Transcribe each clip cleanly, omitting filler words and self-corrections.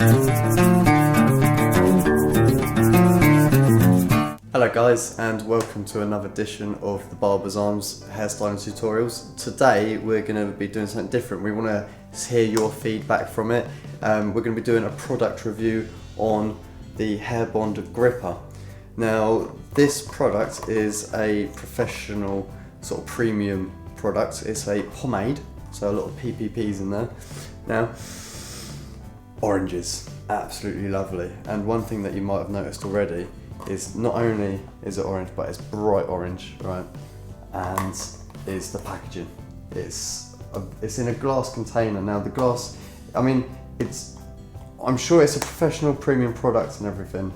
Hello guys, and welcome to another edition of the Barber's Arms hairstyling tutorials. Today we're going to be doing something different. We want to hear your feedback from it. We're going to be doing a product review on the Hairbond gripper. Now this product is a professional sort of premium product. It's a pomade, so a lot of PPPs in there. Now oranges, absolutely lovely, and one thing that you might have noticed already is not only is it orange, but it's bright orange, right? And is the packaging. It's in a glass container. Now the glass, I mean, I'm sure it's a professional premium product and everything,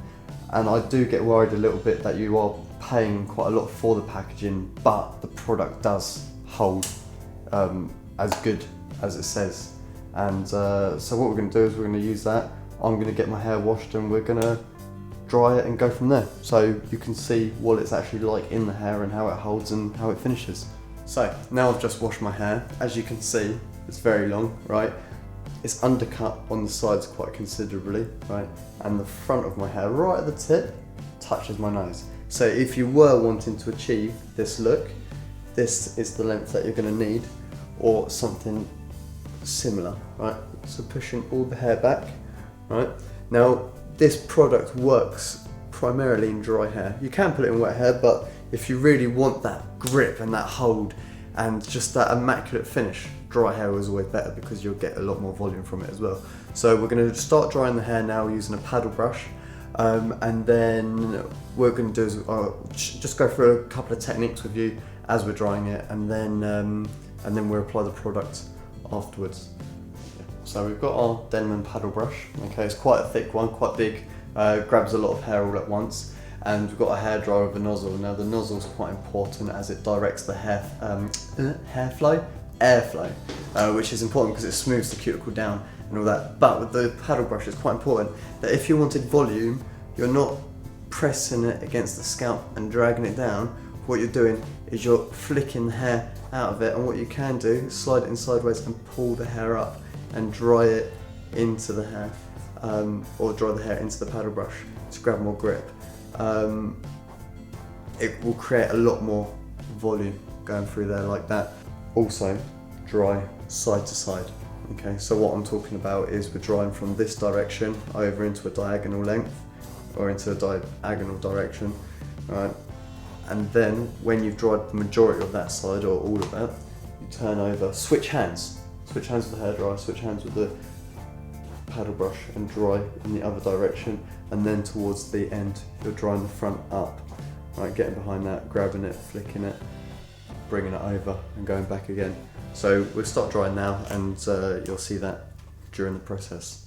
and I do get worried a little bit that you are paying quite a lot for the packaging, but the product does hold as good as it says. And so what we're going to do is we're going to use that. I'm going to get my hair washed and we're going to dry it and go from there, so you can see what it's actually like in the hair and how it holds and how it finishes. So now I've just washed my hair. As you can see, it's very long, right? It's undercut on the sides quite considerably, right? And the front of my hair, right at the tip, touches my nose. So if you were wanting to achieve this look, this is the length that you're going to need, or something similar, right? So pushing all the hair back, right? Now this product works primarily in dry hair. You can put it in wet hair, but if you really want that grip and that hold and just that immaculate finish, dry hair is always better because you'll get a lot more volume from it as well. So we're going to start drying the hair now using a paddle brush, and then what we're going to do is just go through a couple of techniques with you as we're drying it, and then we'll apply the product afterwards. So we've got our Denman paddle brush. Okay, it's quite a thick one, quite big, grabs a lot of hair all at once. And we've got a hairdryer with a nozzle. Now the nozzle is quite important as it directs the airflow, which is important because it smooths the cuticle down and all that. But with the paddle brush, it's quite important that if you wanted volume, you're not pressing it against the scalp and dragging it down. What you're doing is you're flicking the hair out of it, and what you can do is slide it in sideways and pull the hair up and dry it into the hair, or dry the hair into the paddle brush to grab more grip. It will create a lot more volume going through there like that. Also, dry side to side. Okay, so what I'm talking about is we're drying from this direction over into a diagonal length, or into a diagonal direction, right? And then when you've dried the majority of that side, or all of that, you turn over, switch hands. Switch hands with the hairdryer, switch hands with the paddle brush and dry in the other direction, and then towards the end you're drying the front up, right, getting behind that, grabbing it, flicking it, bringing it over and going back again. So we'll start drying now, and you'll see that during the process.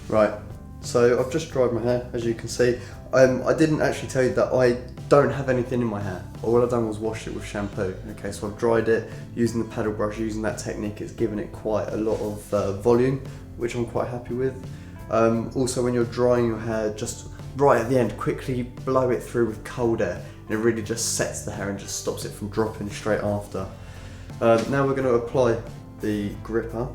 Right, so I've just dried my hair, as you can see. I didn't actually tell you that I don't have anything in my hair. All I've done was wash it with shampoo. Okay, so I've dried it using the paddle brush, using that technique. It's given it quite a lot of volume, which I'm quite happy with. Also, when you're drying your hair, just right at the end, quickly blow it through with cold air, and it really just sets the hair and just stops it from dropping straight after. Now we're going to apply the gripper.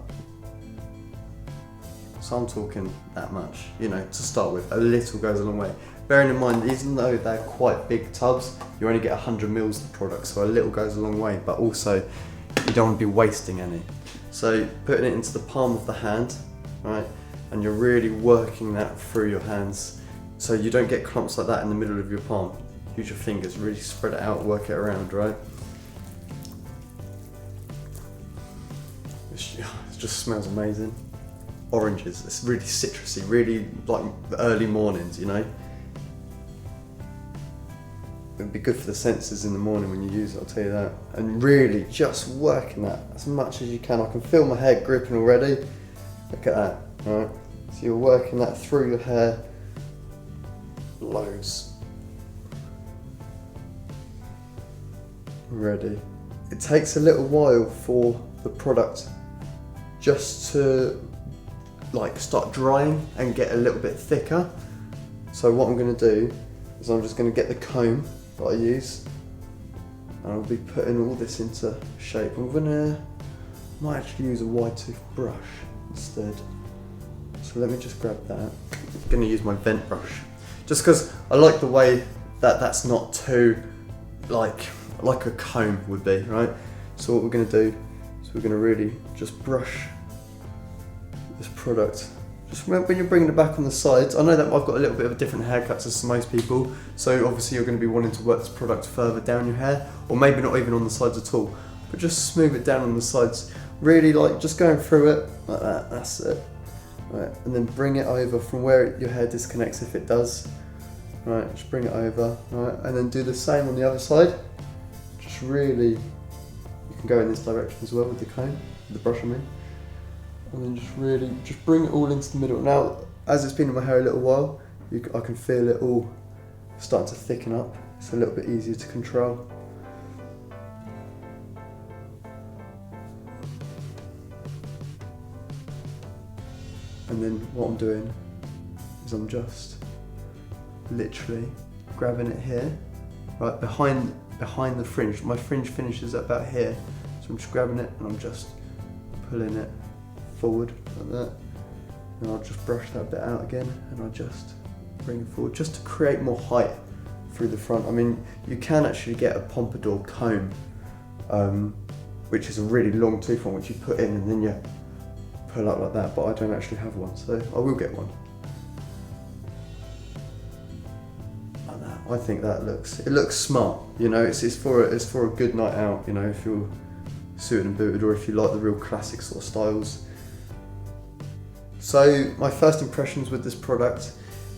So I'm talking that much, you know, to start with. A little goes a long way. Bearing in mind, even though they're quite big tubs, you only get 100 mils of the product, so a little goes a long way, but also you don't want to be wasting any. So putting it into the palm of the hand, right, and you're really working that through your hands, so you don't get clumps like that in the middle of your palm. Use your fingers, really spread it out, work it around, right? It just smells amazing. Oranges, it's really citrusy, really like the early mornings, you know? it'd be good for the sensors in the morning when you use it, I'll tell you that. And really just working that as much as you can. I can feel my hair gripping already. Look at that, right? So you're working that through your hair, loads. Ready. It takes a little while for the product just to like start drying and get a little bit thicker. So what I'm going to do is I'm just going to get the comb that I use and I'll be putting all this into shape. Might actually use a wide tooth brush instead. So let me just grab that. I'm going to use my vent brush just because I like the way that that's not too like a comb would be, right? So what we're going to do is we're going to really just brush this product. Just remember when you're bringing it back on the sides, I know that I've got a little bit of a different haircut as most people, so obviously you're going to be wanting to work this product further down your hair, or maybe not even on the sides at all, but just smooth it down on the sides, really like just going through it, like that, that's it. Right, and then bring it over from where your hair disconnects if it does. Right, just bring it over, right, and then do the same on the other side. Just really, you can go in this direction as well with the comb, with the brush I mean. And then just really, just bring it all into the middle. Now, as it's been in my hair a little while, I can feel it all starting to thicken up. It's a little bit easier to control. And then what I'm doing is I'm just literally grabbing it here, right behind the fringe. My fringe finishes at about here, so I'm just grabbing it and I'm just pulling it forward like that, and I'll just brush that bit out again and I'll just bring it forward just to create more height through the front. I mean, you can actually get a pompadour comb, which is a really long tooth one which you put in and then you pull up like that, but I don't actually have one, so I will get one. Like that. I think that looks smart, you know, it's for a good night out, you know, if you're suited and booted or if you like the real classic sort of styles. So my first impressions with this product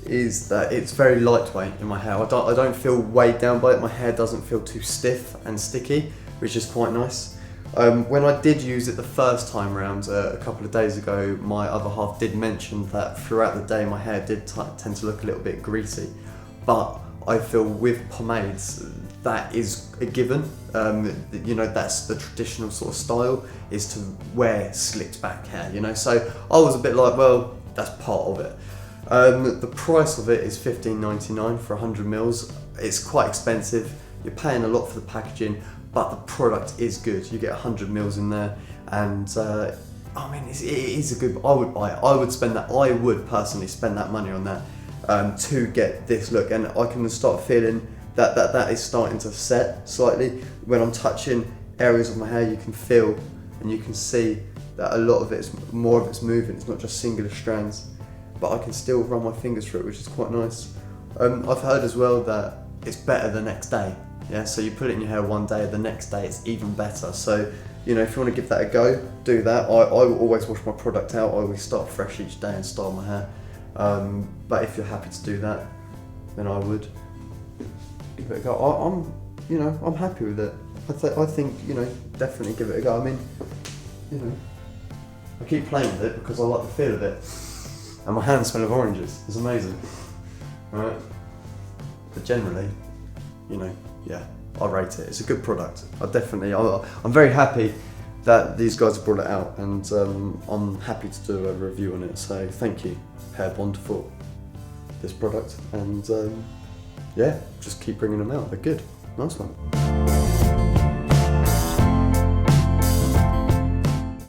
is that it's very lightweight in my hair. I don't feel weighed down by it. My hair doesn't feel too stiff and sticky, which is quite nice. When I did use it the first time around a couple of days ago, my other half did mention that throughout the day my hair did tend to look a little bit greasy, but I feel with pomades that is a given. You know, that's the traditional sort of style, is to wear slicked back hair, you know, so I was a bit like, well, that's part of it. The price of it is $15.99 for 100 mils. It's quite expensive, you're paying a lot for the packaging, but the product is good. You get 100 mils in there, and I mean, it is a good, I would buy it. I would personally spend that money on that to get this look, and I can start feeling that is starting to set slightly. When I'm touching areas of my hair, you can feel and you can see that a lot of more of it's moving. It's not just singular strands, but I can still run my fingers through it, which is quite nice. I've heard as well that it's better the next day. Yeah, so you put it in your hair one day, the next day it's even better. So, you know, if you want to give that a go, do that. I will always wash my product out. I always start fresh each day and style my hair. But if you're happy to do that, then I would give it a go. I'm happy with it. I think, you know, definitely give it a go. I mean, you know, I keep playing with it because I like the feel of it, and my hands smell of oranges. It's amazing, right? But generally, you know, yeah, I rate it. It's a good product. I'm very happy that these guys have brought it out, and I'm happy to do a review on it. So thank you, Hairbond, for this product, and yeah, just keep bringing them out. They're good. Nice one.